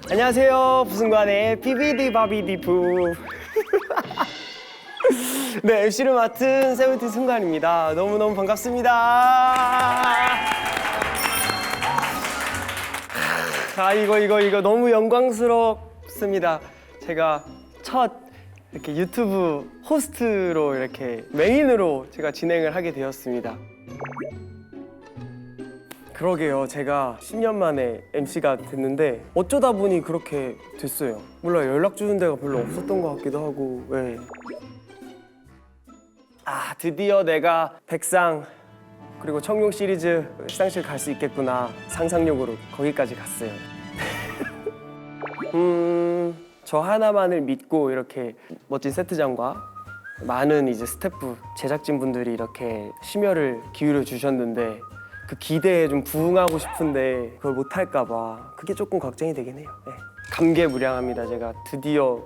안녕하세요. 부승관의 비비디 바비디 부. 네, MC를 맡은 세븐틴 승관입니다. 너무너무 반갑습니다. 이거 너무 영광스럽습니다. 제가 첫 이렇게 유튜브 호스트로 이렇게 메인으로 제가 진행을 하게 되었습니다. 그러게요. 제가 10년 만에 MC가 됐는데 어쩌다 보니 그렇게 됐어요. 몰라요. 연락 주는 데가 별로 없었던 것 같기도 하고. 네. 드디어 내가 백상 그리고 청룡 시리즈 시상식 갈 수 있겠구나 상상력으로 거기까지 갔어요. 저 하나만을 믿고 이렇게 멋진 세트장과 많은 이제 스태프, 제작진분들이 이렇게 심혈을 기울여 주셨는데 그 기대에 좀 부응하고 싶은데 그걸 못할까 봐 그게 조금 걱정이 되긴 해요. 네. 감개무량합니다. 제가 드디어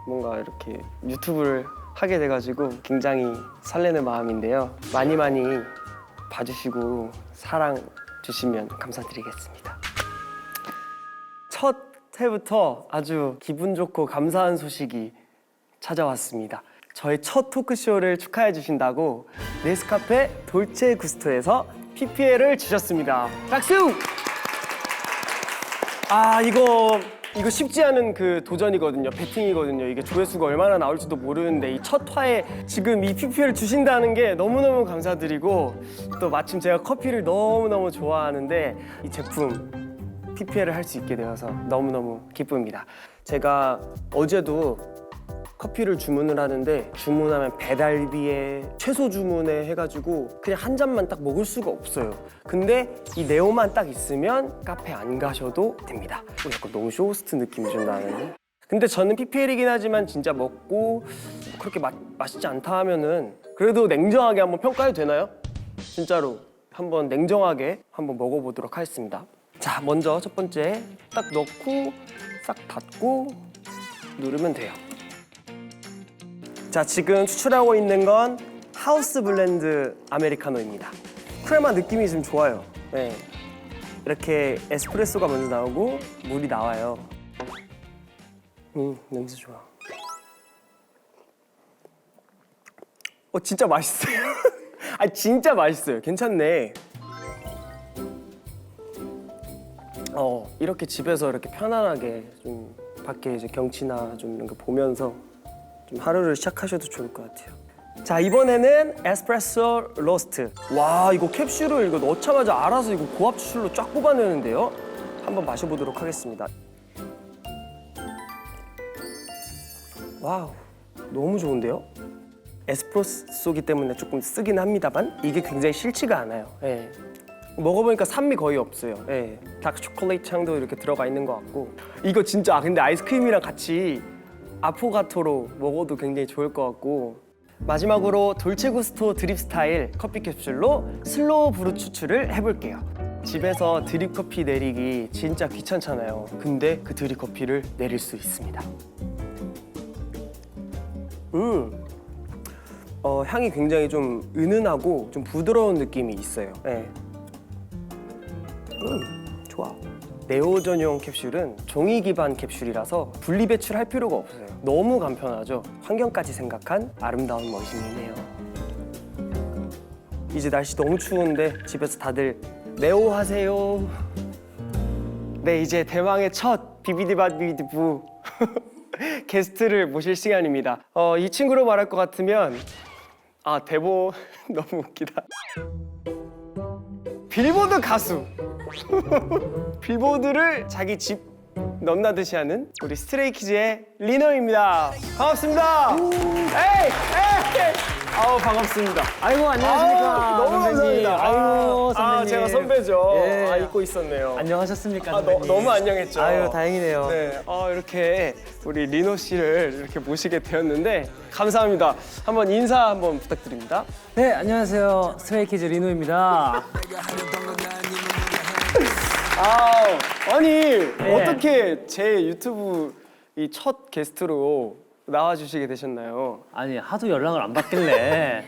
뭔가 이렇게 유튜브를 하게 돼가지고 굉장히 설레는 마음인데요. 많이 봐주시고 사랑 주시면 감사드리겠습니다. 첫 회부터 아주 기분 좋고 감사한 소식이 찾아왔습니다. 저의 첫 토크쇼를 축하해 주신다고 네스카페 돌체 구스토에서 PPL을 주셨습니다. 박수! 이거 쉽지 않은 그 도전이거든요. 배팅이거든요. 이게 조회수가 얼마나 나올지도 모르는데 이 첫 화에 지금 이 PPL을 주신다는 게 너무너무 감사드리고 또 마침 제가 커피를 너무너무 좋아하는데 이 제품 PPL을 할 수 있게 되어서 너무너무 기쁩니다. 제가 어제도 커피를 주문을 하는데 주문하면 배달비에 최소 주문에 해가지고 그냥 한 잔만 딱 먹을 수가 없어요. 근데 이 네오만 딱 있으면 카페 안 가셔도 됩니다. 약간 너무 쇼호스트 느낌이 좀 나는. 근데 저는 PPL이긴 하지만 진짜 먹고 그렇게 맛있지 않다 하면은 그래도 냉정하게 한번 평가해도 되나요? 진짜로 한번 냉정하게 한번 먹어보도록 하겠습니다. 자, 먼저 첫 번째 딱 넣고 싹 닫고 누르면 돼요. 자, 지금 추출하고 있는 건 하우스 블렌드 아메리카노입니다. 크레마 느낌이 좀 좋아요. 네. 이렇게 에스프레소가 먼저 나오고 물이 나와요. 냄새 좋아. 진짜 맛있어요. 진짜 맛있어요. 괜찮네. 이렇게 집에서 이렇게 편안하게 좀 밖에 이제 경치나 좀 이런 거 보면서 좀 하루를 시작하셔도 좋을 것 같아요. 자, 이번에는 에스프레소 로스트. 와, 이거 캡슐을 이거 넣자마자 알아서 이거 고압 추출로 쫙 뽑아내는데요. 한번 마셔보도록 하겠습니다. 와우, 너무 좋은데요? 에스프레소기 때문에 조금 쓰긴 합니다만 이게 굉장히 싫지가 않아요. 예. 먹어보니까 산미 거의 없어요. 예. 다크 초콜릿 향도 이렇게 들어가 있는 것 같고 이거 진짜 근데 아이스크림이랑 같이 아포가토로 먹어도 굉장히 좋을 것 같고 마지막으로 돌체구스토 드립 스타일 커피 캡슐로 슬로우 브루 추출을 해볼게요. 집에서 드립 커피 내리기 진짜 귀찮잖아요. 근데 그 드립 커피를 내릴 수 있습니다. 향이 굉장히 좀 은은하고 좀 부드러운 느낌이 있어요. 네. 좋아. 네오 전용 캡슐은 종이 기반 캡슐이라서 분리 배출할 필요가 없어요. 너무 간편하죠. 환경까지 생각한 아름다운 머신이네요. 이제 날씨 너무 추운데 집에서 다들 네오 하세요. 네, 이제 대망의 첫 비비디바비디부 게스트를 모실 시간입니다. 이 친구로 말할 것 같으면 대본 너무 웃기다. 빌보드 가수. 빌보드를 자기 집 넘나듯이 하는 우리 스트레이키즈의 리노입니다. 반갑습니다. 에이. 반갑습니다. 아이고, 안녕하십니까. 너무 선배님. 감사합니다. 아이고, 선배님. 제가 선배죠. 예. 잊고 있었네요. 안녕하셨습니까, 선배님. 너무 안녕했죠. 아유, 다행이네요. 네, 이렇게 우리 리노 씨를 이렇게 모시게 되었는데 감사합니다. 한번 인사 한번 부탁드립니다. 네, 안녕하세요. 스트레이키즈 리노입니다. 아니 네. 어떻게 제 유튜브 이 첫 게스트로 나와주시게 되셨나요? 아니, 하도 연락을 안 받길래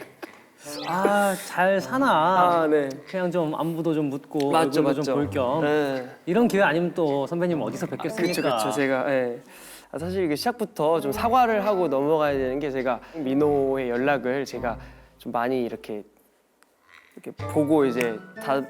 잘 사나. 아, 네. 그냥 좀 안부도 좀 묻고 맞죠, 얼굴도 맞죠. 좀 볼 겸. 네. 이런 기회 아니면 또 선배님 어디서 뵙겠습니까? 그렇죠. 제가 사실 이게 시작부터 좀 사과를 하고 넘어가야 되는 게 제가 민호의 연락을 제가 좀 많이 이렇게 보고 이제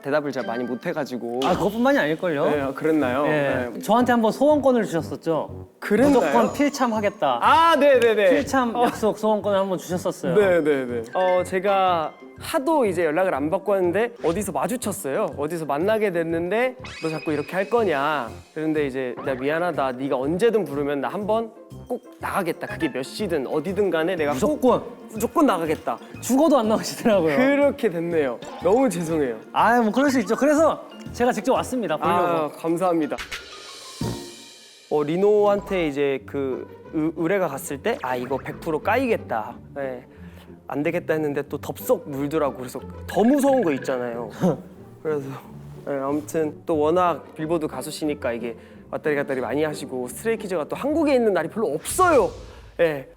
대답을 잘 많이 못 해가지고. 그것뿐만이 아닐걸요? 네, 그랬나요? 네. 네. 저한테 한번 소원권을 주셨었죠? 그랬나요? 무조건 필참하겠다. 아, 네네네. 필참 약속 소원권을 한번 주셨었어요. 네네네. 제가 하도 이제 연락을 안 받고 왔는데 어디서 마주쳤어요. 어디서 만나게 됐는데 너 자꾸 이렇게 할 거냐. 그런데 이제 나 미안하다. 네가 언제든 부르면 나 한번 꼭 나가겠다. 그게 몇 시든 어디든 간에 내가 무조건 나가겠다. 죽어도 안 나오시더라고요. 그렇게 됐네요. 너무 죄송해요. 뭐 그럴 수 있죠. 그래서 제가 직접 왔습니다. 보려고. 감사합니다. 리노한테 이제 그 의뢰가 갔을 때 이거 100% 까이겠다. 네. 안 되겠다 했는데 또 덥석 물더라고. 그래서 더 무서운 거 있잖아요. 그래서 아무튼 또 워낙 빌보드 가수시니까 이게 왔다리 갔다리 많이 하시고 스트레이키즈가 또 한국에 있는 날이 별로 없어요.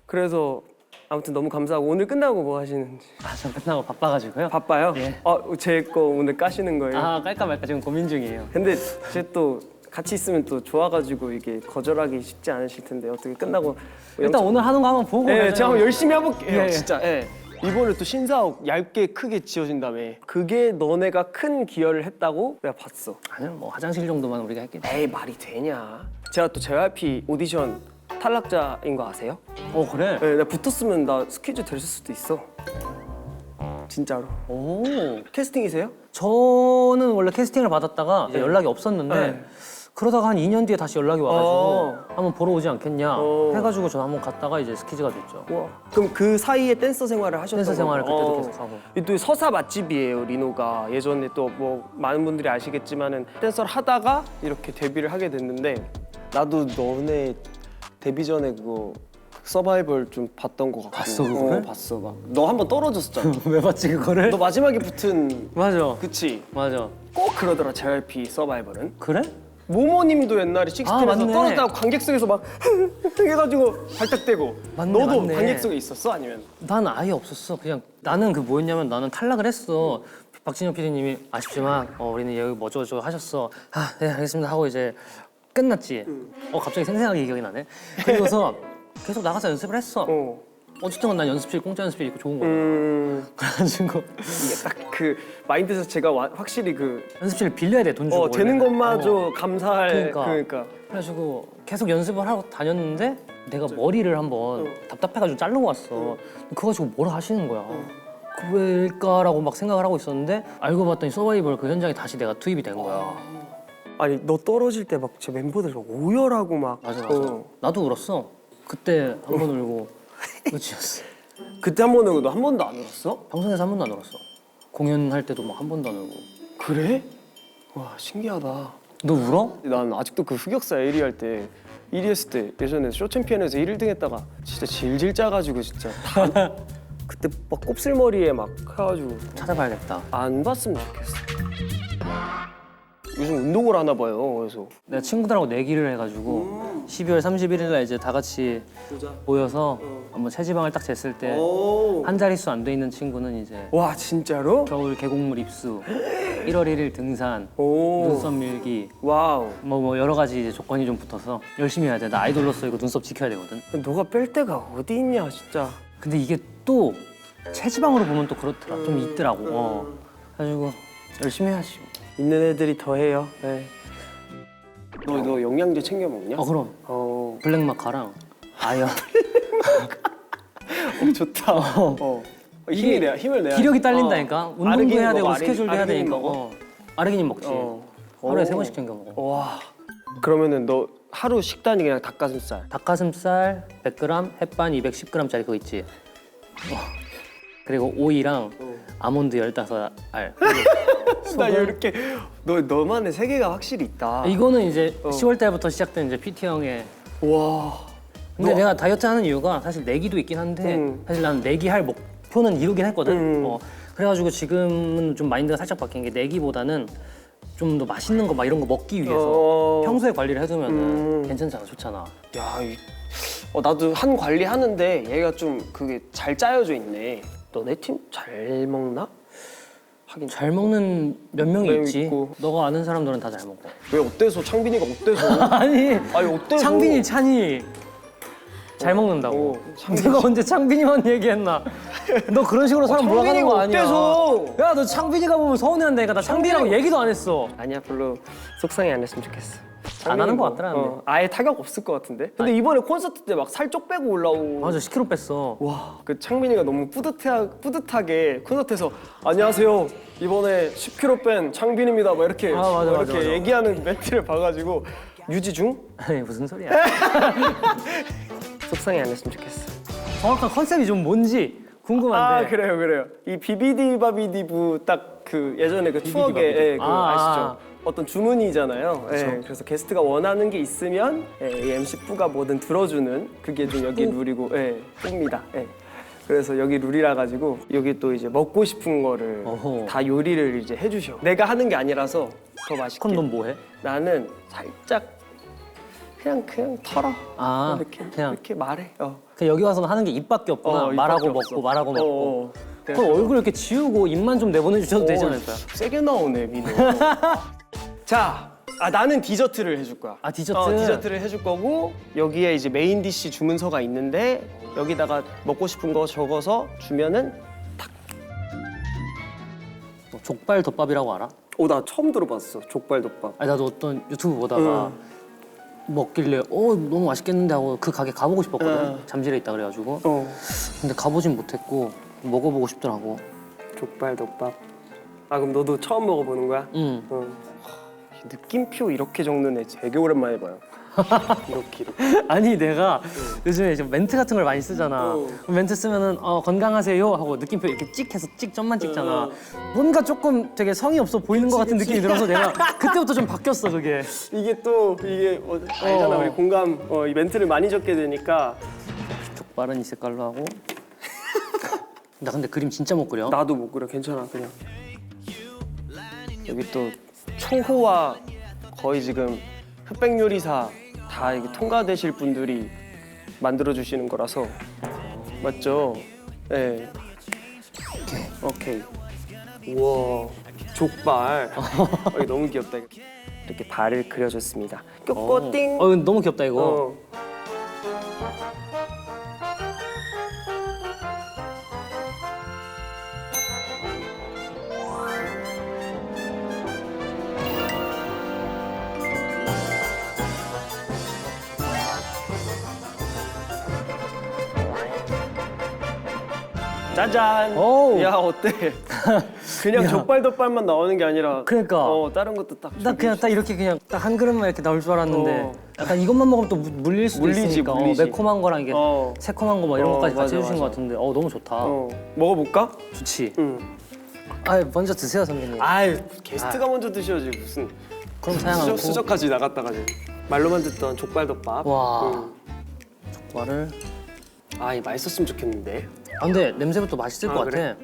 그래서 아무튼 너무 감사하고 오늘 끝나고 뭐 하시는지. 저 끝나고 바빠가지고요. 바빠요? 예. 제 거 오늘 까시는 거예요? 깔까 말까 지금 고민 중이에요. 근데 제 또 같이 있으면 또 좋아가지고 이게 거절하기 쉽지 않으실 텐데 어떻게 끝나고 일단 오늘 하는 거 한번 보고 가죠. 제가 한번 열심히 해볼게요. 예. 진짜. 이번에 또 신사옥 얇게 크게 지어진다며. 그게 너네가 큰 기여를 했다고 내가 봤어. 아니요, 뭐 화장실 정도만 우리가 했겠지. 에이 말이 되냐. 제가 또 JYP 오디션 탈락자인 거 아세요? 그래? 나 붙었으면 나 스퀴즈 됐을 수도 있어. 진짜로. 오. 캐스팅이세요? 저는 원래 캐스팅을 받았다가 이제 연락이 없었는데 네. 그러다가 한 2년 뒤에 다시 연락이 와가지고 어. 한번 보러 오지 않겠냐 어. 해가지고 저는 한번 갔다가 이제 스키즈가 됐죠. 와. 그럼 그 사이에 댄서 생활을 하셨던 댄서 생활을 거예요? 그때도 계속 하고. 또 서사 맛집이에요, 리노가. 예전에 또 뭐 많은 분들이 아시겠지만은 댄서를 하다가 이렇게 데뷔를 하게 됐는데 나도 너네 데뷔 전에 그거 서바이벌 좀 봤던 거 같고. 봤어, 그거를? 봤어. 막 너 한 번 떨어졌었잖아. 왜 봤지 그거를? 너 마지막에 붙은 맞아. 그치? 맞아. 꼭 그러더라, JYP 서바이벌은. 그래? 모모님도 옛날에 식스텐에서 맞네. 떨어졌다고 관객석에서 막 해가지고 발딱대고. 맞네, 너도 맞네. 관객석에 있었어? 아니면? 난 아예 없었어. 그냥 나는 그 뭐였냐면 나는 탈락을 했어. 박진영 PD님이 아쉽지만 우리는 여기 뭐 어쩌고저쩌고 하셨어. 네 알겠습니다 하고 이제 끝났지. 갑자기 생생하게 기억이 나네. 그리고서 계속 나가서 연습을 했어. 어쨌든 난 연습실 공짜 연습실 있고 좋은 거야. 그래가지고 이게 딱 그 마인드 자체가 확실히 그 연습실을 빌려야 돼 돈 주고. 되는 원래는. 것마저 감사할 그러니까. 그래가지고 계속 연습을 하고 다녔는데 내가 머리를 한번 답답해가지고 자르고 왔어. 그거 가지고 뭐라 하시는 거야. 그 왜일까라고 막 생각을 하고 있었는데 알고 봤더니 서바이벌 그 현장에 다시 내가 투입이 된 거야. 아니 너 떨어질 때 막 제 멤버들 막 오열하고 막 맞아. 나도 울었어. 그때 한 번 울고 끝이었어. 그때 한 번 울고 너 한 번도 안 울었어? 방송에서 한 번도 안 울었어. 공연할 때도 막 한 번도 안 울고. 그래? 와 신기하다. 너 울어? 난 아직도 그 흑역사 1위 할 때 1위 했을 때 예전에 쇼챔피언에서 1등 했다가 진짜 질질 짜가지고 진짜 다 그때 막 곱슬머리에 막 해가지고 찾아봐야겠다. 안 봤으면 좋겠어. 요즘 운동을 하나 봐요. 그래서 내가 친구들하고 내기를 해가지고 12월 31일 날 이제 다 같이 모여서 한번 체지방을 딱 쟀을 때 한 자릿수 안 돼 있는 친구는 이제 와 진짜로? 겨울 계곡물 입수, 1월 1일 등산, 오. 눈썹 밀기 와우. 뭐 여러 가지 이제 조건이 좀 붙어서 열심히 해야 돼. 나 아이돌로서 이거 눈썹 지켜야 되거든. 너가 뺄 데가 어디 있냐 진짜. 근데 이게 또 체지방으로 보면 또 그렇더라. 좀 있더라고. 그래가지고 열심히 해야지. 있는 애들이 더 해요. 네. 너 영양제 챙겨 먹냐? 그럼 블랙마카랑 아연. 좋다. 힘이 내야 힘을 내야. 기력이 딸린다니까. 운동도 아르기닌 해야 되고 먹어, 스케줄도 해야 아르기닌 되니까. 먹어? 아르기닌 먹지. 하루에 3번씩 챙겨 먹어. 와. 그러면은 너 하루 식단이 그냥 닭가슴살. 닭가슴살 100g, 햇반 210g짜리 그거 있지. 그리고 오이랑 아몬드 15알. 나 이렇게 너만의 세계가 확실히 있다. 이거는 이제 10월 달부터 시작된 이제 PT 형의. 와. 근데 내가 다이어트 하는 이유가 사실 내기도 있긴 한데 사실 나는 내기 할 목표는 이루긴 했거든. 그래가지고 지금은 좀 마인드가 살짝 바뀐 게 내기보다는 좀 더 맛있는 거 막 이런 거 먹기 위해서 평소에 관리를 해두면 괜찮잖아, 좋잖아. 야, 나도 한 관리 하는데 얘가 좀 그게 잘 짜여져 있네. 너네 팀 잘 먹나? 하긴 잘 먹는 몇 명이 명 있지. 있고. 너가 아는 사람들은 다 잘 먹고. 왜 어때서 창빈이가 어때서? 아니 아니 어때서? 창빈이 찬이 잘 먹는다고. 내가 언제 창빈이만 얘기했나? 너 그런 식으로 사람 몰아가는 거 아니야? 어때서? 야 너 창빈이가 보면 서운해한다니까. 나 창빈이라고 얘기도 안 했어. 아니야 별로 속상해 안 했으면 좋겠어. 안 하는 거 같더라, 근데. 아예 타격 없을 것 같은데. 근데 이번에 콘서트 때 막 살 쪽 빼고 올라오고. 맞아 10kg 뺐어. 와, 그 창민이가 너무 뿌듯하게 콘서트에서 안녕하세요. 이번에 10kg 뺀 창빈입니다. 막 이렇게 아, 맞아, 이렇게 맞아. 얘기하는 멘트를 봐가지고 유지 중? 아니 무슨 소리야? 속상해 안 했으면 좋겠어. 정확한 컨셉이 좀 뭔지 궁금한데. 아 그래요. 이 비비디 바비디부 딱 그 예전에 그 추억에 바비디. 예, 그 아, 아시죠? 어떤 주문이잖아요. 예, 그래서 게스트가 원하는 게 있으면 이 MC 부가 뭐든 들어주는 그게 좀 여기 룰이고 옵니다. 그래서 여기 룰이라 가지고 여기 또 이제 먹고 싶은 거를 어허. 다 요리를 이제 해주셔. 내가 하는 게 아니라서 더 맛있게. 그럼 넌 뭐해? 나는 살짝 그냥 털어. 아, 그냥. 이렇게 말해. 그냥 여기 와서는 하는 게 입밖에 없구나. 입밖에 말하고 없어. 먹고 말하고 먹고. 그래서 그럼 얼굴 이렇게 지우고 입만 좀 내보내 주셔도 되지 않을까요? 세게 나오네 민호. 자, 나는 디저트를 해줄 거야. 아, 디저트? 디저트를 해줄 거고 여기에 이제 메인 디시 주문서가 있는데 여기다가 먹고 싶은 거 적어서 주면은 뭐 족발 덮밥이라고 알아? 나 처음 들어봤어. 족발덮밥. 아니 나도 어떤 유튜브 보다가 먹길래 너무 맛있겠는데 하고 그 가게 가보고 싶었거든. 잠실에 있다 그래가지고. 근데 가보진 못했고 먹어보고 싶더라고. 족발덮밥. 그럼 너도 처음 먹어보는 거야? 응. 느낌표 이렇게 적는 애 되게 오랜만에 봐요. 이렇게. 아니 내가 요즘에 좀 멘트 같은 걸 많이 쓰잖아. 그럼 멘트 쓰면은 건강하세요 하고 느낌표 이렇게 찍해서 점만 찍잖아. 뭔가 조금 되게 성의 없어 보이는 것 같은 느낌이 들어서 내가 그때부터 좀 바뀌었어 그게. 이게 알잖아 우리 공감 이 멘트를 많이 적게 되니까. 족발은 이 색깔로 하고. 나 근데 그림 진짜 못 그려. 나도 못 그려. 괜찮아 그냥. 여기 또 초호와 거의 지금 흑백 요리사 다 이게 통과되실 분들이 만들어 주시는 거라서 맞죠? 네. 오케이. 우와 족발. 이거 너무 귀엽다. 이렇게 발을 그려줬습니다. 뾰뽀띵. 너무 귀엽다 이거. 짜잔. 오우. 야 어때? 그냥 족발덮밥만 나오는 게 아니라 그러니까. 다른 것도 딱. 나 그냥 딱 이렇게 그냥 딱 한 그릇만 이렇게 나올 줄 알았는데 약간 이것만 먹으면 또 물릴 수도 물리지, 있으니까 물리지. 매콤한 거랑 이게 새콤한 거 뭐 이런 것까지 같이 맞아, 해주신 것 맞아. 같은데 너무 좋다. 먹어볼까? 좋지. 응. 먼저 드세요 선배님. 아유 게스트가 먼저 드셔야지 무슨. 그럼 사양 않고. 수저까지 나갔다가 지금 말로만 듣던 족발덮밥. 와. 족발을. 이 맛있었으면 좋겠는데. 근데 냄새부터 맛있을 것 그래? 같아.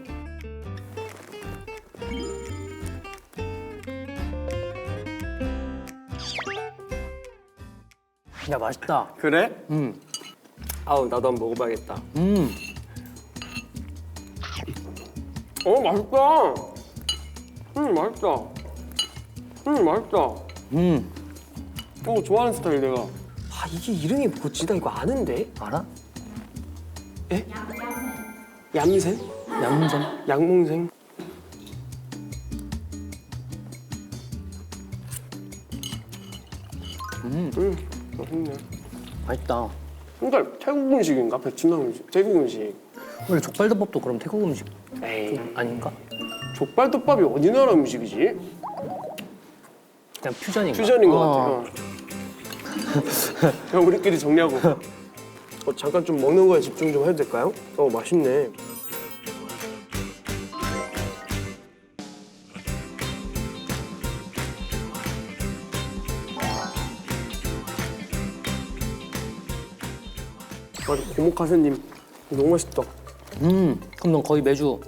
야 맛있다. 그래? 아우 나도 한번 먹어봐야겠다. 맛있다. 맛있다. 좋아하는 스타일 내가. 이게 이름이 뭐지? 나 이거 아는데? 알아? 에? 얌생? 양문점. 양몽생? 맛있네. 맛있다. 그러니까 태국 음식인가? 베트남 음식? 태국 음식. 원래 족발덮밥도 그럼 태국 음식 에이. 아닌가? 족발덮밥이 어디 나라 음식이지? 그냥 퓨전인가? 퓨전인 것 같아요. 그럼 우리끼리 정리하고. 잠깐 좀 먹는 거에 집중 좀 해도 될까요? 맛있네. 고모카세님 너무 맛있다. 그럼 넌 거의 매주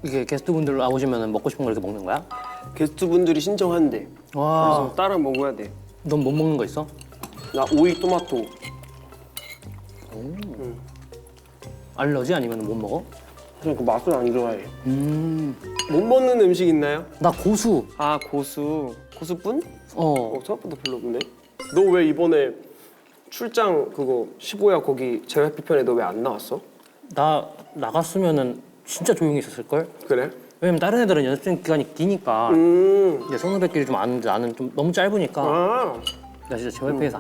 이게 게스트분들 나오시면 먹고 싶은 걸 이렇게 먹는 거야? 게스트분들이 신청한대. 와. 그래서 따라 먹어야 돼. 넌 못 먹는 거 있어? 나 오이 토마토. 알러지 아니면 못 먹어? 그냥 그 맛을 안 좋아해. 못 먹는 음식 있나요? 나 고수. 아 고수뿐? 어. 생각보다 별로 없네. 너 왜 이번에 출장 그거 15야 거기 JYP 편에 너 왜 안 나왔어? 나 나갔으면은 진짜 조용히 있었을 걸. 그래? 왜냐면 다른 애들은 연습생 기간이 기니까. 이제 선후배끼리 좀 아는데 나는 좀 너무 짧으니까. 아. 나 진짜 JYP에서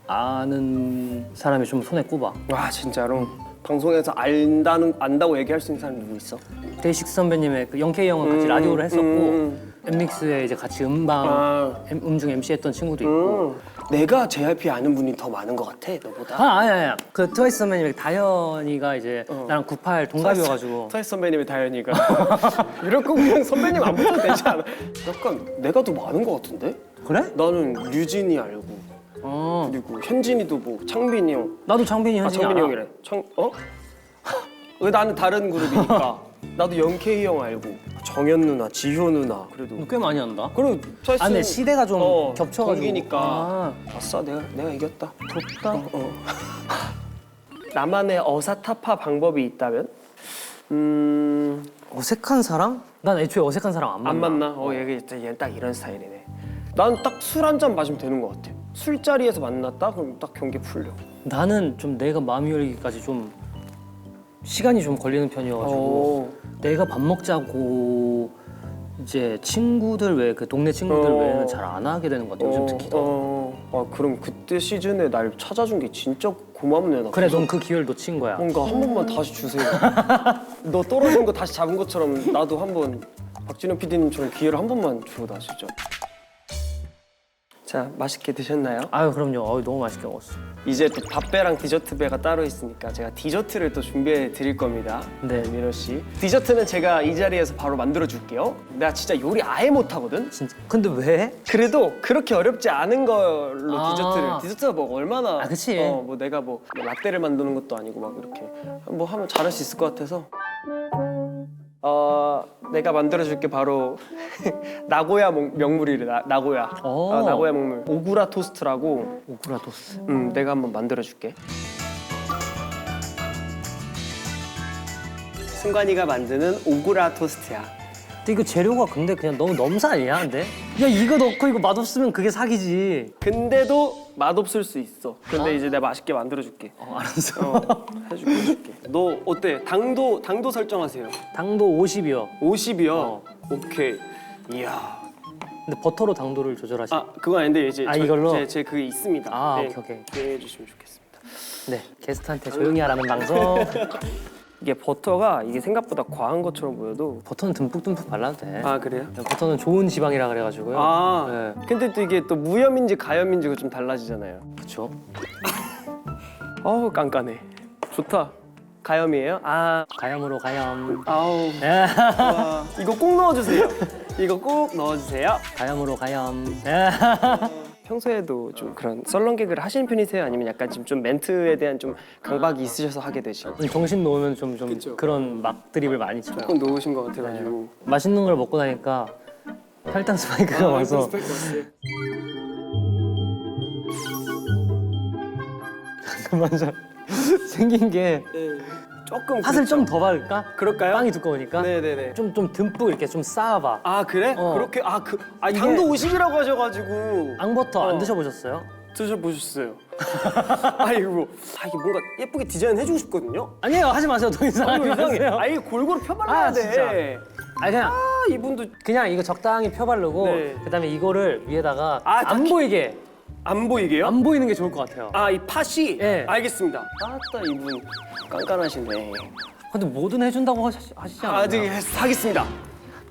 아는 사람이 좀 손에 꼽아. 와 진짜로 방송에서 안다고 얘기할 수 있는 사람 누구 있어? 데이식스 선배님의 그 영케이 형은 같이 라디오를 했었고 엠믹스에 이제 같이 음중 MC 했던 친구도 있고. 내가 JYP 아는 분이 더 많은 것 같아 너보다. 아니야. 그 트와이스 선배님 다현이가 이제 나랑 98 동갑이어가지고. 트와이스 선배님의 다현이가 이럴 거면 그냥 선배님 안 붙어도 되지 않아? 약간 내가 더 많은 것 같은데? 그래? 나는 류진이 알고 그리고 현진이도 뭐 창빈이 형. 나도 창빈이 현진이 창빈이 알아. 형이래. 왜 나는 다른 그룹이니까. 나도 영케이 형 알고 정연 누나, 지효 누나 그래도. 꽤 많이 한다. 그리고 트와이스. 근데 시대가 좀 겹쳐가지고. 동기니까. 아싸 내가 이겼다. 덥다. 나만의 어사타파 방법이 있다면? 어색한 사람? 난 애초에 어색한 사람 안 만나. 안 만나? 얘는 딱 이런 스타일이네. 난 딱 술 한 잔 마시면 되는 것 같아. 술자리에서 만났다? 그럼 딱 경기 풀려. 나는 좀 내가 마음이 열리기까지 좀 시간이 좀 걸리는 편이어가지고 내가 밥 먹자고 이제 친구들 외에 그 동네 친구들 외에는 잘 안 하게 되는 것 같아. 요즘 특히 더. 그럼 그때 시즌에 날 찾아준 게 진짜 고맙네. 나 그래, 넌 그 기회를 놓친 거야. 뭔가 한 번만 다시 주세요. 너 떨어진 거 다시 잡은 것처럼 나도 한번 박진영 PD님처럼 기회를 한 번만 주고 나 진짜. 자, 맛있게 드셨나요? 아유, 그럼요. 너무 맛있게 먹었어. 이제 또 밥배랑 디저트 배가 따로 있으니까 제가 디저트를 또 준비해 드릴 겁니다. 네. 민호 씨. 디저트는 제가 이 자리에서 바로 만들어 줄게요. 내가 진짜 요리 아예 못 하거든. 진짜. 근데 왜? 그래도 그렇게 어렵지 않은 걸로 아. 디저트가 뭐 얼마나 그치. 뭐 내가 뭐 라떼를 만드는 것도 아니고 막 이렇게 뭐 하면 잘할 수 있을 것 같아서 내가 만들어줄게. 바로 나고야 명물이래. 나고야. 나고야 명물. 오구라 토스트라고. 오구라 토스트. 내가 한번 만들어줄게. 승관이가 만드는 오구라 토스트야. 근데 이거 재료가 근데 그냥 너무 넘사 아니야? 근데? 야, 이거 넣고 이거 맛없으면 그게 사기지. 근데도 맛없을 수 있어. 근데 이제 내가 맛있게 만들어줄게. 알았어. 해줄게. 너 어때? 당도 설정하세요. 당도 50이요. 50이요? 오케이. 이야. 근데 버터로 당도를 조절하시. 그건 아닌데 이제 이걸로? 제 그게 있습니다. 오케이. 이해해 주시면 좋겠습니다. 네, 게스트한테 조용히 하라는 방송. 이게 버터가 이게 생각보다 과한 것처럼 보여도. 버터는 듬뿍듬뿍 발라도 돼. 그래요? 버터는 좋은 지방이라 그래가지고요. 네. 근데 또 이게 또 무염인지 가염인지가 좀 달라지잖아요. 그렇죠. 깐깐해. 좋다. 가염이에요? 가염으로 가염. 아우. 네. 와, 이거 꼭 넣어주세요. 이거 꼭 넣어주세요. 가염으로 가염. 평소에도 좀 그런 썰렁 개그를 하시는 편이세요? 아니면 약간 좀 멘트에 대한 좀 강박이 있으셔서 하게 되시고? 정신 놓으면 좀 그쵸. 그런 막 드립을 많이 쳐요. 조금 놓으신 것 같아가지고. 맛있는 걸 먹고 나니까 혈당 스파이크가 와서 맞아. 생긴 게 조금 팥을 그렇죠. 좀 더 바를까? 그럴까요? 빵이 두꺼우니까 네네네. 좀 듬뿍 이렇게 좀 쌓아봐. 그래? 그렇게 이게- 당도 50이라고 하셔가지고 앙버터 안 드셔보셨어요? 드셔보셨어요? 이게 뭔가 예쁘게 디자인 해주고 싶거든요. 아니에요, 하지 마세요. 더 이상하게 하세요. 이게 골고루 펴발라야 돼. 진짜. 그냥 이분도 그냥 이거 적당히 펴바르고 네. 그다음에 이거를 위에다가 다 안 보이게 안 보이게요? 안 보이는 게 좋을 것 같아요. 이 팥이? 예. 알겠습니다. 이분 깐깐하시네. 근데 뭐든 해준다고 하시지 않아요? 아직 하겠습니다.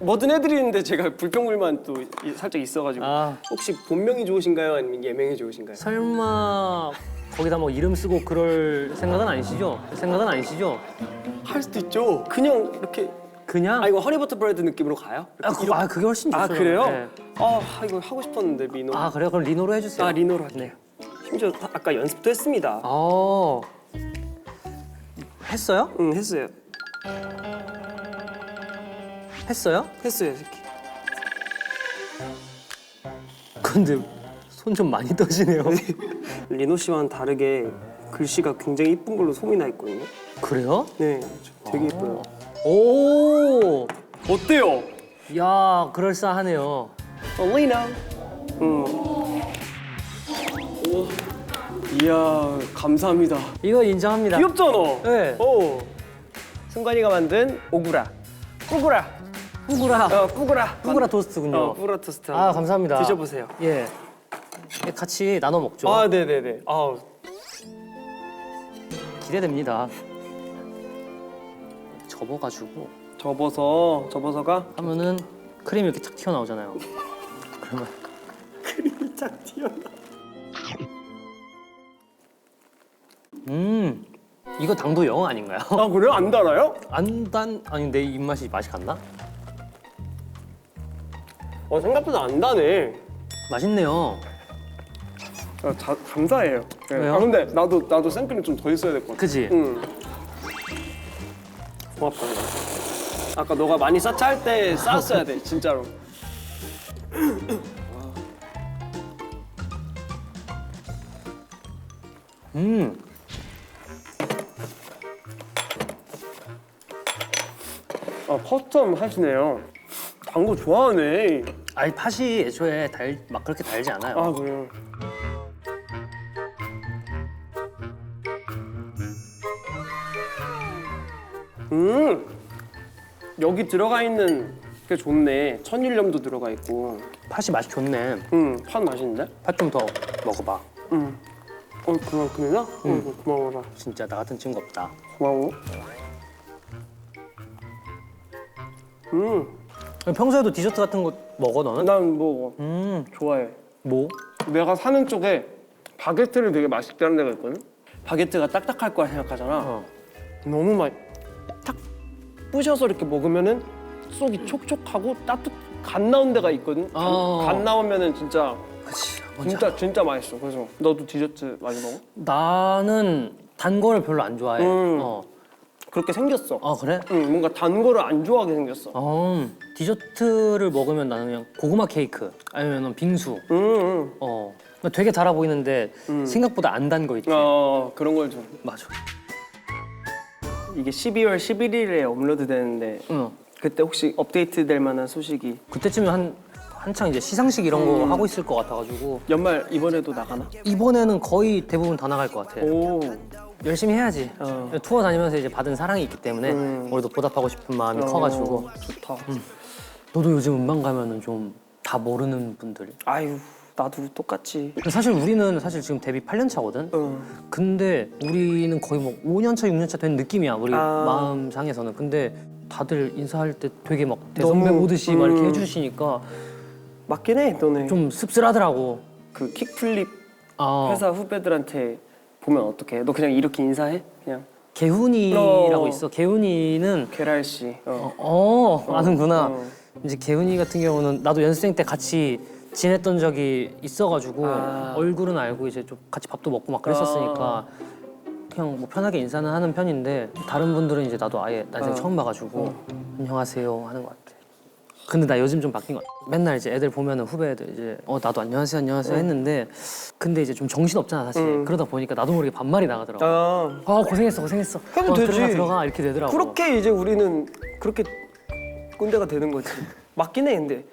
뭐든 해드리는데 제가 불평불만 또 살짝 있어가지고. 혹시 본명이 좋으신가요? 아니면 예명이 좋으신가요? 설마 거기다 뭐 이름 쓰고 그럴 생각은 아니시죠? 할 수도 있죠. 그냥 이렇게. 그냥? 이거 허니버터 브레드 느낌으로 가요? 그게 훨씬 좋죠. 그래요? 네. 이거 하고 싶었는데 민호. 그래요? 그럼 리노로 해주세요. 리노로 할게요. 심지어 아까 연습도 했습니다. 했어요? 응, 했어요. 했어요? 했어요. 근데 손 좀 많이 떠시네요. 리노 씨와는 다르게 글씨가 굉장히 이쁜 걸로 소문이 나 있거든요. 그래요? 네, 되게 이뻐요. 오, 어때요? 야, 그럴싸하네요. 리나. 이야, 감사합니다. 이거 인정합니다. 귀엽잖아. 네. 오. 승관이가 만든 오구라. 뿌구라. 뿌구라. 뿌구라. 뿌구라 토스트군요. 뿌구라 토스트. 아, 감사합니다. 드셔보세요. 예. 같이 나눠 먹죠. 아, 네네네. 아, 기대됩니다. 접어가지고 접어서가 하면은 크림이 이렇게 탁 튀어나오잖아요. 그러면 크림이 쫙 튀어나. 이거 당도 영 아닌가요? 아, 그래요? 안 달아요? 아니 내 입맛이 맛이 갔나? 생각보다 안 다네. 맛있네요. 감사해요. 네. 왜요? 아, 근데 나도 생크림 좀 더 있어야 될 것 같아. 그지? 응. 고맙다. 아까 너가 많이 쌓자 할 때 쌓았어야 돼, 진짜로. 커스텀 하시네요. 단 거 좋아하네. 아니 팥이 애초에 막 그렇게 달지 않아요. 아, 그래요? 여기 들어가 있는 게 좋네. 천일염도 들어가 있고. 팥이 맛이 좋네. 팥 맛있는데? 팥 좀 더 먹어봐. 그만큼이나? 고마워라. 진짜 나 같은 친구 없다. 고마워. 평소에도 디저트 같은 거 먹어 너는? 난 뭐 좋아해. 뭐? 내가 사는 쪽에 바게트를 되게 맛있게 하는 데가 있거든? 바게트가 딱딱할 거라 생각하잖아. 너무 막 탁 부셔서 이렇게 먹으면은 속이 촉촉하고 갓 나온 데가 있거든? 갓 나오면은 진짜 그치. 진짜 맛있어. 그래서 너도 디저트 많이 먹어? 나는 단 거를 별로 안 좋아해. 그렇게 생겼어. 아 그래? 뭔가 단 거를 안 좋아하게 생겼어. 디저트를 먹으면 나는 그냥 고구마 케이크 아니면 빙수. 되게 달아 보이는데 생각보다 안 단 거 있지. 그런 걸 좀. 맞아. 이게 12월 11일에 업로드 되는데 그때 혹시 업데이트 될 만한 소식이 그때쯤에 한창 이제 시상식 이런 거 하고 있을 것 같아가지고 연말 이번에도 나가나? 이번에는 거의 대부분 다 나갈 것 같아. 오. 열심히 해야지. 투어 다니면서 이제 받은 사랑이 있기 때문에 우리도 보답하고 싶은 마음이 커가지고. 좋다. 너도 요즘 음반 가면은 좀 다 모르는 분들. 아유, 나도 똑같이. 사실 우리는 지금 데뷔 8년 차거든. 근데 우리는 거의 뭐 5년 차, 6년 차 된 느낌이야. 우리 마음상에서는. 근데 다들 인사할 때 되게 막 대선배 너무, 보듯이 막 이렇게 해주시니까 맞긴 해, 너네. 좀 씁쓸하더라고. 그 킥플립 아, 회사 후배들한테 보면 어떡해? 너 그냥 이렇게 인사해? 그냥 개훈이라고 있어. 개훈이는 계랄 씨. 아는구나. 이제 개훈이 같은 경우는 나도 연습생 때 같이 지냈던 적이 있어가지고 얼굴은 알고 이제 좀 같이 밥도 먹고 막 그랬었으니까 그냥 뭐 편하게 인사는 하는 편인데 다른 분들은 이제 나도 아예 난생 처음 봐가지고 안녕하세요 하는 것 같아. 근데 나 요즘 좀 바뀐 것 같아. 맨날 이제 애들 보면은 후배애들 이제 나도 안녕하세요 했는데 근데 이제 좀 정신 없잖아 사실. 그러다 보니까 나도 모르게 반말이 나가더라고. 고생했어. 하면 되지. 들어가 이렇게 되더라고. 그렇게 이제 우리는 그렇게 꼰대가 되는 거지. 맞긴 해, 근데.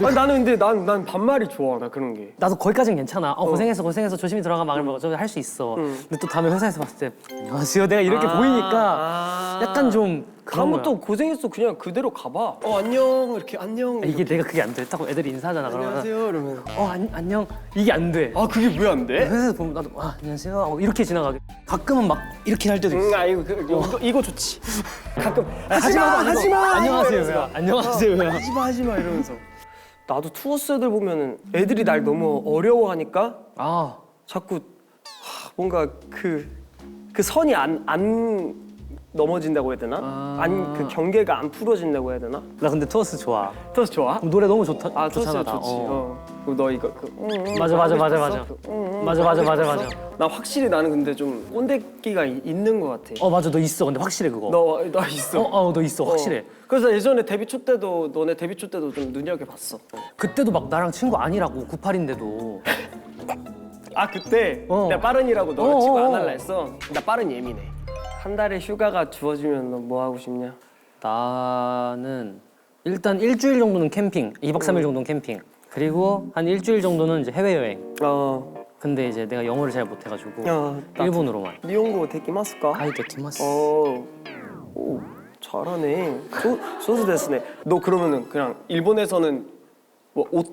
아니, 나는 근데 난 반말이 좋아, 나 그런 게. 나도 거기까지는 괜찮아. 고생했어. 조심히 들어가 막 이러면 할 수 있어. 근데 또 다음에 회사에서 봤을 때 안녕하세요. 내가 이렇게 보이니까 약간 좀 그런 거야. 다음부터 고생했어 그냥 그대로 가봐. 안녕 이렇게 안녕. 이게 내가 그게 안 돼. 딱 애들이 인사하잖아. 그러면 안녕하세요 이러면. 안녕. 이게 안 돼. 그게 왜 안 돼? 회사에서 보면 나도 안녕하세요. 이렇게 지나가게. 가끔은 막 이렇게 할 때도 있어. 이거 좋지. 가끔 하지마. 안녕하세요. 안녕하세요. 하지마 이러면서. 나도 투어스들 보면은 애들이 날 너무 어려워하니까 자꾸 뭔가 그 선이 안 넘어진다고 해야 되나? 그 경계가 안 풀어진다고 해야 되나? 나 근데 투어스 좋아. 투어스 좋아? 노래 너무 좋다. 투어스 좋잖아. 좋지. 너 이거 맞아. 나 확실히 나는 근데 좀 꼰대기가 있는 것 같아. 맞아. 너 있어. 근데 확실해 그거. 나 있어. 너 있어. 확실해. 그래서 예전에 데뷔 초 때도 너네 데뷔 초 때도 좀 눈여겨봤어. 그때도 막 나랑 친구 아니라고 98인데도. 그때 내가 빠른이라고 너를 친구 안 할라 했어. 나 빠른 예민해. 한 달에 휴가가 주어지면 너 뭐 하고 싶냐? 나는 일단 일주일 정도는 캠핑, 2박 3일 정도는 캠핑. 그리고 한 일주일 정도는 이제 해외여행. 근데 이제 내가 영어를 잘 못해가지고 일본으로만. 니혼고 데키마스까? 아이 데키마스. 오, 잘하네. 소스 데스네. 너 그러면은 그냥 일본에서는 뭐 옷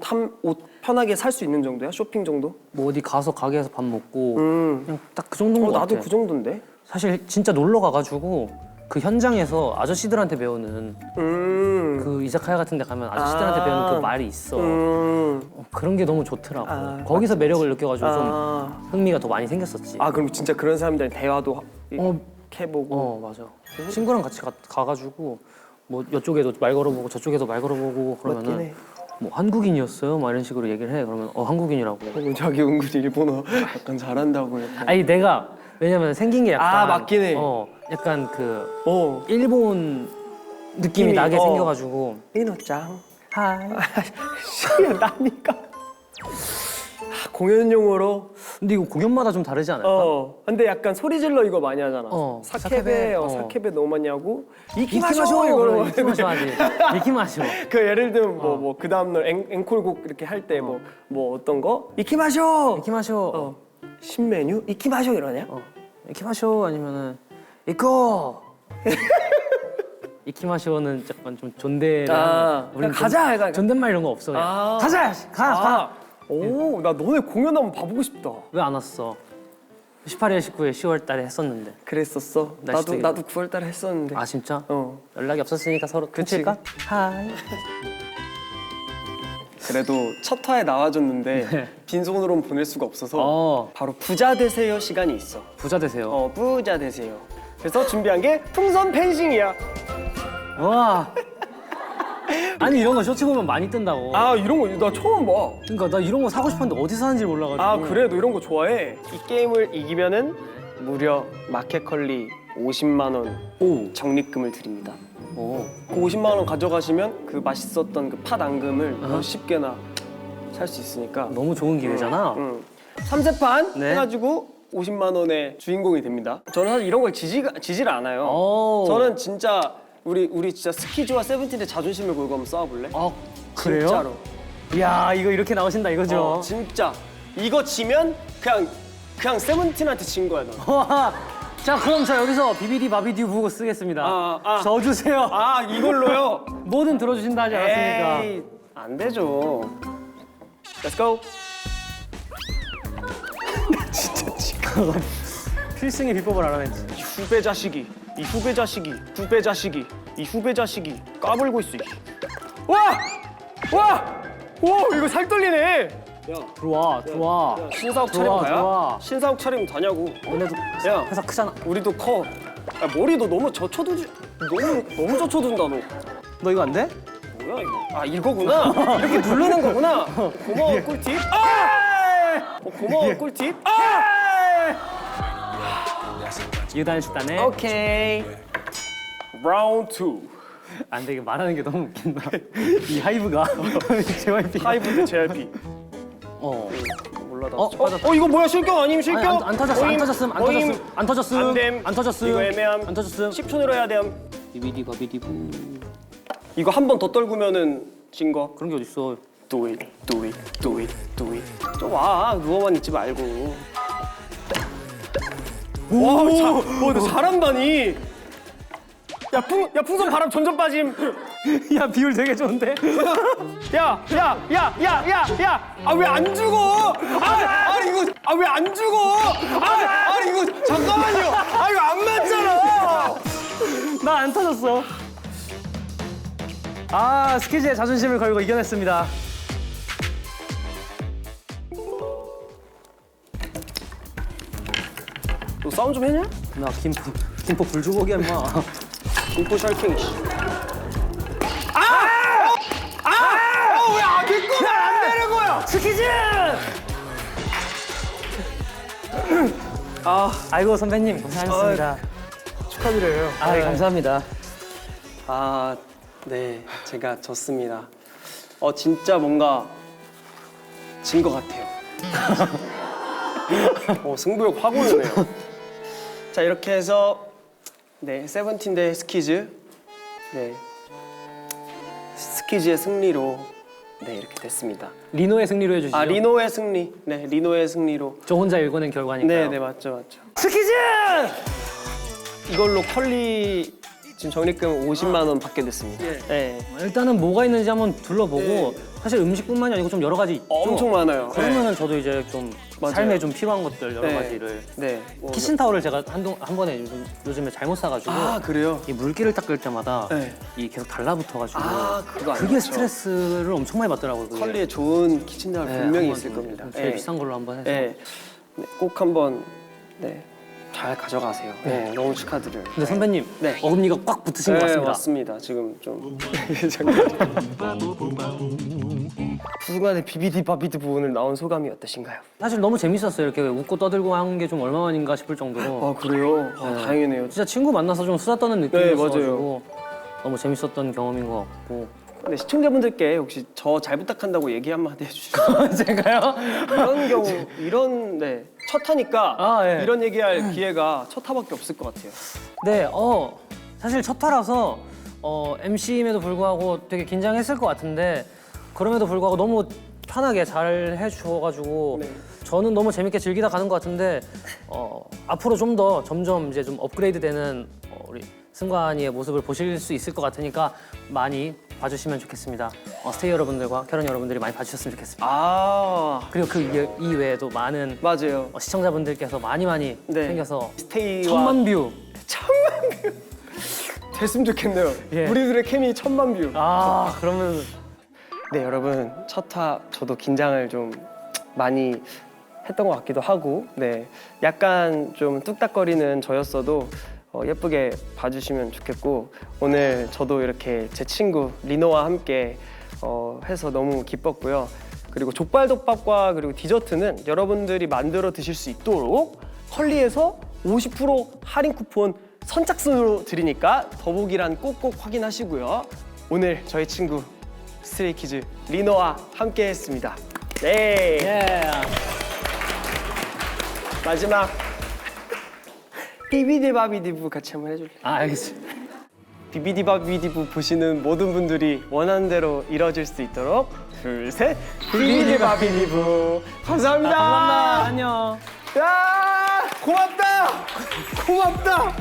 편하게 살 수 있는 정도야? 쇼핑 정도? 뭐 어디 가서 가게에서 밥 먹고 그냥 딱 그 정도인 것 나도 같아. 그 정도인데. 사실 진짜 놀러 가가지고 그 현장에서 아저씨들한테 배우는 그 이자카야 같은 데 가면 아저씨들한테 배우는 그 말이 있어. 그런 게 너무 좋더라고. 거기서 매력을 느껴가지고 좀 흥미가 더 많이 생겼었지. 그럼 진짜 그런 사람들이랑 대화도 해보고. 맞아. 친구랑 같이 가가지고 뭐 이쪽에도 말 걸어보고 저쪽에도 말 걸어보고 맞긴 그러면은 해. 뭐 한국인이었어요? 막 이런 식으로 얘기를 해. 그러면 한국인이라고. 자기 은근히 일본어 약간 잘한다고 이렇게. 아니 내가 왜냐면 생긴 게 약간 맞긴 해. 약간 그 일본 느낌이 나게 생겨가지고 이노짱. 하이. 나니까. 공연 용어로. 근데 이거 공연마다 좀 다르지 않을까? 근데 약간 소리 질러 이거 많이 하잖아. 사케베, 사케베 너무 많이 하고. 이키마쇼 이거로. 이키마쇼 하지. 이키마쇼. 그 예를 들면 뭐 그 다음 날 앵콜곡 이렇게 할 때 뭐 어떤 거? 이키마쇼. 이키마쇼. 신메뉴? 이키마쇼 이러냐? 이키마쇼 아니면은 이코. 이키마쇼는 약간 좀 존대랑 우린 가자 약간. 존댓말 이런 거 없어. 그냥. 가자. 가. 오, 나 너네 공연 한번 봐보고 싶다. 왜 안 왔어? 18일, 19일, 10월 달에 했었는데. 그랬었어. 날씨도 나도 9월 달에 했었는데. 아 진짜? 어. 연락이 없었으니까 서로 그치. 끝일까? 하이. 그래도 첫 화에 나와줬는데 빈손으로는 보낼 수가 없어서 바로 부자 되세요 시간이 있어. 부자 되세요. 부자 되세요. 그래서 준비한 게 풍선 펜싱이야. 와. 아니 이런 거 쇼츠 보면 많이 뜬다고. 이런 거 나 처음 봐. 그러니까 나 이런 거 사고 싶었는데 어디서 사는지 몰라가지고. 그래? 너 이런 거 좋아해? 이 게임을 이기면은 무려 마켓컬리 50만 원 적립금을 드립니다. 그 50만 원 가져가시면 그 맛있었던 그 팥 앙금을 몇십 개나 살 수 있으니까. 너무 좋은 기회잖아. 3세판 네. 해가지고 50만 원의 주인공이 됩니다. 저는 사실 이런 걸 지지를 않아요. 저는 진짜 우리 진짜 스키즈와 세븐틴의 자존심을 걸고 한번 싸워볼래? 그래요? 진짜로. 이야 이거 이렇게 나오신다 이거죠. 진짜. 이거 지면 그냥 세븐틴한테 진 거야 나. 와. 자 그럼 저 여기서 비비디 바비디 보고 쓰겠습니다. 저 주세요. 이걸로요? 뭐든 들어주신다 하지 않았습니까? 에이, 안 되죠. Let's go. 나 진짜 지금 필승의 비법을 알아냈지. 이 후배 자식이, 이 후배 자식이, 후배 자식이, 이 후배 자식이 까불고 있어. 와, 이거 살 떨리네. 들어와. 신사옥 차림 가야? 좋아. 신사옥 차림 다냐고. 너네도 야, 회사 크잖아. 우리도 커. 머리도 너무 젖혀두지. 너무 젖혀둔다 너. 너 이거 안 돼? 뭐야 이거? 이거구나. 이렇게 누르는 거구나. 고마워 꿀팁. 고마워 꿀팁. 유단식단에. 오케이. 라운드 2. 안 돼, 이게 말하는 게 너무 웃긴다. 이 하이브가 JYP. 하이브 대 JYP. 몰라 나. 빠졌다. 이거 뭐야 실격 아님 실격? 안 터졌음. 안 됨. 이거 애매함. 안 터졌음. 10초 내로 해야 됨. 비비디 바비디부. 이거 한 번 더 떨구면은 진 거. 그런 게 어딨어. Do it. 좀 와. 누워만 있지 말고. 너 잘한다니. 야 풍선 바람 점점 빠짐. 야 비율 되게 좋은데? 야, 왜 안 죽어? 이거, 왜 안 죽어? 이거, 잠깐만요. 이거 안 맞잖아. 나 안 터졌어. 스키즈의 자존심을 걸고 이겨냈습니다. 너 싸움 좀 했냐? 나 김포 불주먹이야 인마. 김포 샬킹. 왜 안 되는 거야? 스키즈! 아이고 선배님 고생하셨습니다. 축하드려요. 감사합니다. 네, 제가 졌습니다. 진짜 뭔가 진 것 같아요. 승부욕 확 오르네요. 자, 이렇게 해서 네, 세븐틴 대 스키즈 네 스키즈의 승리로 네 이렇게 됐습니다. 리노의 승리로 해주시죠. 아 리노의 승리. 네 리노의 승리로. 저 혼자 읽어낸 결과니까요. 네 맞죠. 스키즈! 이걸로 컬리 지금 적립금 50만 원 받게 됐습니다. 네. 일단은 뭐가 있는지 한번 둘러보고 사실 음식뿐만이 아니고 좀 여러 가지 있죠. 엄청 많아요. 그러면은 저도 이제 좀 맞아요. 삶에 좀 필요한 것들 여러 네. 가지를 네. 뭐, 키친타올을 제가 한 번에 요즘에 잘못 사가지고 아 그래요? 이 물기를 닦을 때마다 네. 이 계속 달라붙어가지고 아 그거 안 그게 좋죠. 스트레스를 엄청 많이 받더라고요. 그게. 컬리에 좋은 키친타올 네, 분명히 한번 있을 겁니다. 제일 네. 비싼 걸로 한번 해서 네. 네. 꼭 한번 네. 잘 가져가세요. 네. 너무 축하드려요. 근데 선배님 네. 어금니가 꽉 붙으신 것 같습니다. 맞습니다. 지금 좀 부순간에 비비디 바비드 부분을 나온 소감이 어떠신가요? 사실 너무 재밌었어요. 이렇게 웃고 떠들고 한 게 좀 얼마만인가 싶을 정도로 아 그래요? 아, 다행이네요. 진짜 친구 만나서 좀 수다 떠는 네, 느낌이었어가지고 너무 재밌었던 경험인 것 같고 네, 시청자분들께 혹시 저 잘 부탁한다고 얘기 한마디 해주시죠. 제가요? 이런 경우 이런 네. 첫 타니까 아, 예. 이런 얘기할 기회가 첫 타밖에 없을 것 같아요. 네, 사실 첫 타라서 MC임에도 불구하고 되게 긴장했을 것 같은데 그럼에도 불구하고 너무 편하게 잘 해주셔가지고 네. 저는 너무 재밌게 즐기다 가는 것 같은데 앞으로 좀 더 점점 이제 좀 업그레이드되는 우리 승관이의 모습을 보실 수 있을 것 같으니까 많이 봐주시면 좋겠습니다. 스테이 여러분들과 캐런 여러분들이 많이 봐주셨으면 좋겠습니다. 아 그리고 그 이외에도 많은 맞아요. 시청자분들께서 많이 네. 생겨서 스테이와 1000만 뷰. 됐으면 좋겠네요. 예. 우리들의 케미 1000만 뷰. 그러면 네 여러분 첫 타 저도 긴장을 좀 많이 했던 것 같기도 하고 네 약간 좀 뚝딱거리는 저였어도 예쁘게 봐주시면 좋겠고 오늘 저도 이렇게 제 친구 리노와 함께 해서 너무 기뻤고요. 그리고 족발덮밥과 그리고 디저트는 여러분들이 만들어 드실 수 있도록 컬리에서 50% 할인 쿠폰 선착순으로 드리니까 더보기란 꼭꼭 확인하시고요. 오늘 저희 친구 스트레이키즈 리노와 함께했습니다. 네. 예. 마지막 비비디바비디부 같이 한번 해줄래? 알겠습니다. 비비디바비디부 보시는 모든 분들이 원하는 대로 이뤄질 수 있도록 둘, 셋 비비디바비디부 감사합니다. 감사합니다. 안녕. 야 고맙다. 고맙다.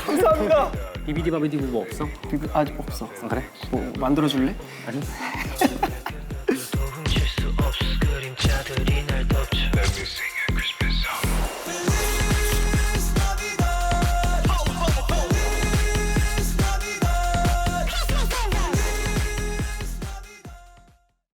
감사합니다. 비비디바비디구 뭐 없어? 아직 없어. 그래? 뭐 만들어 줄래? 아니.